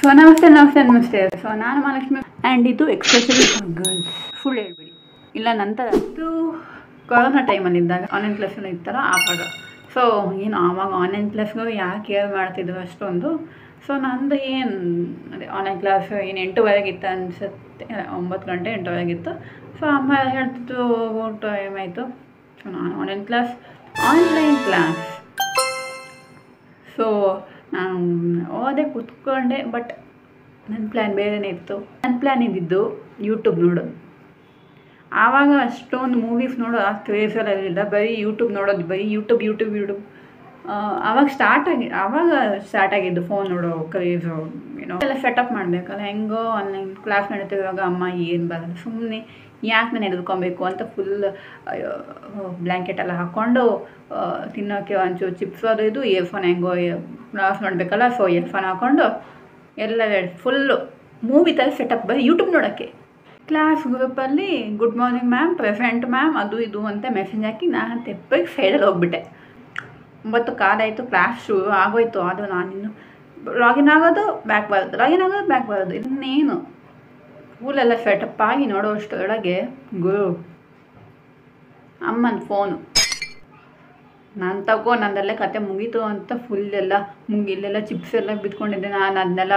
So ನಮಸ್ತೆ. So ನಾನು Mahalakshmi and ಇದು ಎಕ್ಸ್ಪೆಷಲಿ ಫಾರ್ ಗರ್ಲ್ಸ್. ಫುಲ್ ಹೇಳ್ಬಿಡಿ. ಇಲ್ಲ ನಂತರ ಇದು ಕೊರೋನಾ ಟೈಮಲ್ಲಿದ್ದಾಗ ಆನ್ಲೈನ್ ಕ್ಲಾಸಲ್ಲಿ ಇರ್ತಾರೋ ಆವಾಗ. ಸೊ ಏನು ಆವಾಗ ಆನ್ಲೈನ್ ಕ್ಲಾಸ್ಗಳು ಯಾರು ಕೇರ್ ಮಾಡ್ತಿದ್ರು ಅಷ್ಟೊಂದು. ಸೊ ನಂದು ಏನು ಅದೇ ಆನ್ಲೈನ್ ಕ್ಲಾಸ್ ಏನು 8:30 ಇತ್ತು ಅನಿಸುತ್ತೆ, 9 ಗಂಟೆ 8:30 ಇತ್ತು. ಸೊ ಅಮ್ಮ ಹೇಳ್ತಿತ್ತು ಟೈಮ್ ಆಯಿತು. ಸೊ ನಾನು ಆನ್ಲೈನ್ ಕ್ಲಾಸ್ ಸೊ ನಾನು ಓದೇ ಕೂತ್ಕೊಂಡೆ. ಬಟ್ ನನ್ನ ಪ್ಲ್ಯಾನ್ ಬೇರೆಯೇ ಇತ್ತು. ನನ್ನ ಪ್ಲ್ಯಾನ್ ಇದ್ದಿದ್ದು ಯೂಟ್ಯೂಬ್ ನೋಡೋದು. ಆವಾಗ ಅಷ್ಟೊಂದು ಮೂವೀಸ್ ನೋಡೋದು ಆ ಕ್ರೇಜೆಲ್ಲ ಇರಲಿಲ್ಲ. ಬರೀ ಯೂಟ್ಯೂಬ್ ನೋಡೋದು, ಬರೀ ಯೂಟ್ಯೂಬ್. ಆವಾಗ ಸ್ಟಾರ್ಟ್ ಆಗಿದ್ದು ಫೋನ್ ನೋಡೋ ಕ್ರೇಜು. ಎಲ್ಲ ಸೆಟಪ್ ಮಾಡಬೇಕಲ್ಲ. ಹೆಂಗೋ ಆನ್ಲೈನ್ ಕ್ಲಾಸ್ ನಡೀತಿರುವಾಗ ಅಮ್ಮ ಏನು ಬರಲ್ಲ, ಸುಮ್ಮನೆ ಯಾಕೆ ನಾನು ಎದುರ್ಕೊಬೇಕು ಅಂತ ಫುಲ್ ಬ್ಲ್ಯಾಂಕೆಟ್ ಎಲ್ಲ ಹಾಕ್ಕೊಂಡು ತಿನ್ನೋಕ್ಕೆ ಒಂಚೂರು ಚಿಪ್ಸ್ ಅದು ಇದು ಇಯರ್ಫೋನ್ ಹೆಂಗೋ ಕ್ಲಾಸ್ ಮಾಡಬೇಕಲ್ಲ. ಸೊ ಇಯರ್ಫೋನ್ ಹಾಕ್ಕೊಂಡು ಎಲ್ಲ ಫುಲ್ಲು ಮೂವಿ ಥರ ಸೆಟಪ್ ಬರೀ ಯೂಟ್ಯೂಬ್ ನೋಡೋಕ್ಕೆ. ಕ್ಲಾಸ್ ಗ್ರೂಪಲ್ಲಿ good morning ma'am, present ma'am, ಅದು ಇದು ಅಂತ ಮೆಸೇಜ್ ಹಾಕಿ ನಾನು ತೆಪ್ಪಗೆ ಸೈಡಲ್ಲಿ ಹೋಗ್ಬಿಟ್ಟೆ. 9 ಕಾಲಾಯಿತು, ಕ್ಲಾಸ್ ಶುರು ಆಗೋಯ್ತು. ಅದು ನಾನಿನ್ನು ಲಾಗಿನ್ ಆಗೋದು ಬ್ಯಾಕ್ ಬರೋದು ಇನ್ನೇನು ಸ್ಕೂಲೆಲ್ಲ ಸೆಟಪ್ ಆಗಿ ನೋಡೋಷ್ಟರೊಳಗೆ ಗುರು ಅಮ್ಮನ ಫೋನು. ನಾನು ನಂದಲ್ಲೇ ಕತೆ ಮುಗೀತು ಅಂತ ಇಲ್ಲೆಲ್ಲ ಚಿಪ್ಸ್ ಎಲ್ಲ ಬಿತ್ಕೊಂಡಿದ್ದೆ. ನಾನು ಅದನ್ನೆಲ್ಲ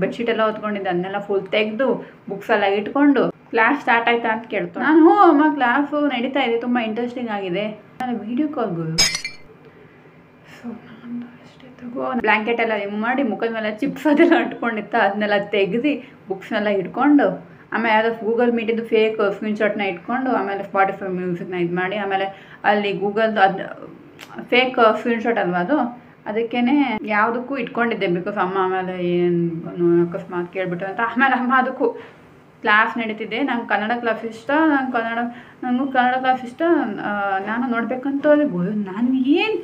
ಬೆಡ್ಶೀಟ್ ಎಲ್ಲ ಹೊತ್ಕೊಂಡಿದ್ದೆ. ಅದನ್ನೆಲ್ಲ ಫುಲ್ ತೆಗೆದು ಬುಕ್ಸ್ ಎಲ್ಲ ಇಟ್ಕೊಂಡು ಕ್ಲಾಸ್ ಸ್ಟಾರ್ಟ್ ಆಯ್ತಾ ಅಂತ ಕೇಳ್ತು. ನಾನು ಅಮ್ಮ ಕ್ಲಾಸು ನಡೀತಾ ಇದೆ, ತುಂಬ ಇಂಟ್ರೆಸ್ಟಿಂಗ್ ಆಗಿದೆ, ನಾನು ವೀಡಿಯೋ ಕಾಲ್ ಗುರು. ಸೊ ನಾನು ಅಷ್ಟೇ ಬ್ಲ್ಯಾಂಕೆಟ್ ಎಲ್ಲ ರಿಮೂವ್ ಮಾಡಿ ಮುಖದ ಮೇಲೆ ಚಿಪ್ಸ್ ಅದೆಲ್ಲ ಇಟ್ಕೊಂಡಿತ್ತು. ಅದನ್ನೆಲ್ಲ ತೆಗೆದು ಬುಕ್ಸ್ನೆಲ್ಲ ಇಟ್ಕೊಂಡು ಆಮೇಲೆ ಯಾವುದೋ ಗೂಗಲ್ ಮೀಟಿದ್ದು ಫೇಕ್ ಸ್ಕ್ರೀನ್ಶಾಟ್ನ ಇಟ್ಕೊಂಡು ಆಮೇಲೆ ಸ್ಪಾಟಿಫೈ ಮ್ಯೂಸಿಕ್ನ ಇದು ಮಾಡಿ ಆಮೇಲೆ ಅಲ್ಲಿ ಗೂಗಲ್ದು ಅದು ಫೇಕ್ ಸ್ಕ್ರೀನ್ಶಾಟ್ ಅಲ್ವಾ ಅದು, ಅದಕ್ಕೇ ಯಾವುದಕ್ಕೂ ಇಟ್ಕೊಂಡಿದ್ದೆ. ಬಿಕಾಸ್ ಅಮ್ಮ ಆಮೇಲೆ ಏನು ಅಕಸ್ಮಾತ್ ಕೇಳ್ಬಿಟ್ಟು ಅಂತ. ಆಮೇಲೆ ಅಮ್ಮ ಅದಕ್ಕೂ ಕ್ಲಾಸ್ ನಡೀತಿದ್ದೆ. ನಂಗೆ ಕನ್ನಡ ಕ್ಲಾಸ್ ಇಷ್ಟ, ನನಗೂ ಕನ್ನಡ ಕ್ಲಾಸ್ ಇಷ್ಟ. ನಾನು ನೋಡಬೇಕಂತ ನಾನು ಏನು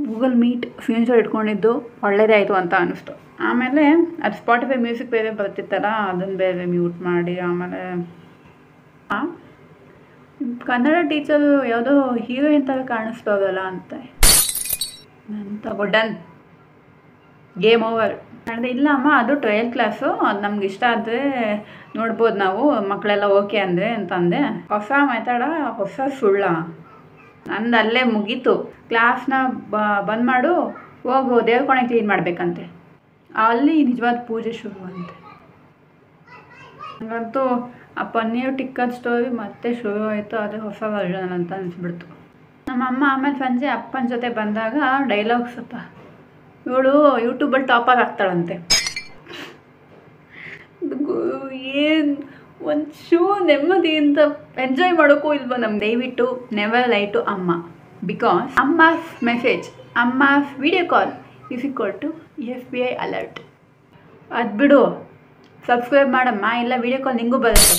ಗೂಗಲ್ ಮೀಟ್ ಸ್ಕ್ರೀನ್ಶಾಟ್ ಇಟ್ಕೊಂಡಿದ್ದು ಒಳ್ಳೆಯದೇ ಆಯಿತು ಅಂತ ಅನ್ನಿಸ್ತು. ಆಮೇಲೆ ಅದು ಸ್ಪಾಟಿಫೈ ಮ್ಯೂಸಿಕ್ ಬೇರೆ ಬರ್ತಿತ್ತಲ್ಲ, ಅದನ್ನು ಬೇರೆ ಮ್ಯೂಟ್ ಮಾಡಿ ಆಮೇಲೆ ಕನ್ನಡ ಟೀಚರು ಯಾವುದೋ ಹೀರೋಯಿನ್ ಥರ ಕಾಣಿಸ್ತೋದಲ್ಲ ಅಂತ ಡನ್, ಗೇಮ್ ಓವರ್. ಇಲ್ಲ ಅಮ್ಮ, ಅದು ಟ್ರಯಲ್ ಕ್ಲಾಸು, ಅದು ನಮ್ಗೆ ಇಷ್ಟ ಆದರೆ ನೋಡ್ಬೋದು ನಾವು, ಮಕ್ಕಳೆಲ್ಲ ಓಕೆ ಅಂದರೆ ಅಂತಂದೆ. ಹೊಸ ಮೆಥಡ, ಹೊಸ ಸುಳ್ಳ. ನಂದು ಅಲ್ಲೇ ಮುಗೀತು. ಕ್ಲಾಸ್ನ ಬಂದ್ ಮಾಡು, ಹೋಗು ದೇವ್ರ ಕೋಣೆ ಕ್ಲೀನ್ ಮಾಡಬೇಕಂತೆ. ಅಲ್ಲಿ ನಿಜವಾದ ಪೂಜೆ ಶುರು ಅಂತೆ. ನನಗಂತೂ ಆ ಪನ್ನೀರ್ ಟಿಕ್ಕದ ಸ್ಟೋರಿ ಮತ್ತೆ ಶುರು ಆಯಿತು. ಅದೇ ಹೊಸ ವರ್ಜನ್ ಅಂತ ಅನಿಸ್ಬಿಡ್ತು. ನಮ್ಮ ಅಮ್ಮ ಆಮೇಲೆ ಸಂಜೆ ಅಪ್ಪನ ಜೊತೆ ಬಂದಾಗ ಡೈಲಾಗ್ಸ್ ಅಪ್ಪ, ಇವಳು ಯೂಟ್ಯೂಬಲ್ಲಿ ಟಾಪರ್ ಆಗ್ತಾಳಂತೆ. ಏನು ಒಂದು ನೆಮ್ಮದಿಯಿಂದ ಎಂಜಾಯ್ ಮಾಡೋಕ್ಕೂ ಇಲ್ವ ನಮ್ಗೆ. ದಯವಿಟ್ಟು never lie to amma. Because amma's message, amma's video call is equal to FBI alert. ಅದು ಬಿಡು, ಸಬ್ಸ್ಕ್ರೈಬ್ ಮಾಡಮ್ಮ, ಇಲ್ಲ ವಿಡಿಯೋ ಕಾಲ್ ನಿಂಗೂ ಬರುತ್ತೆ.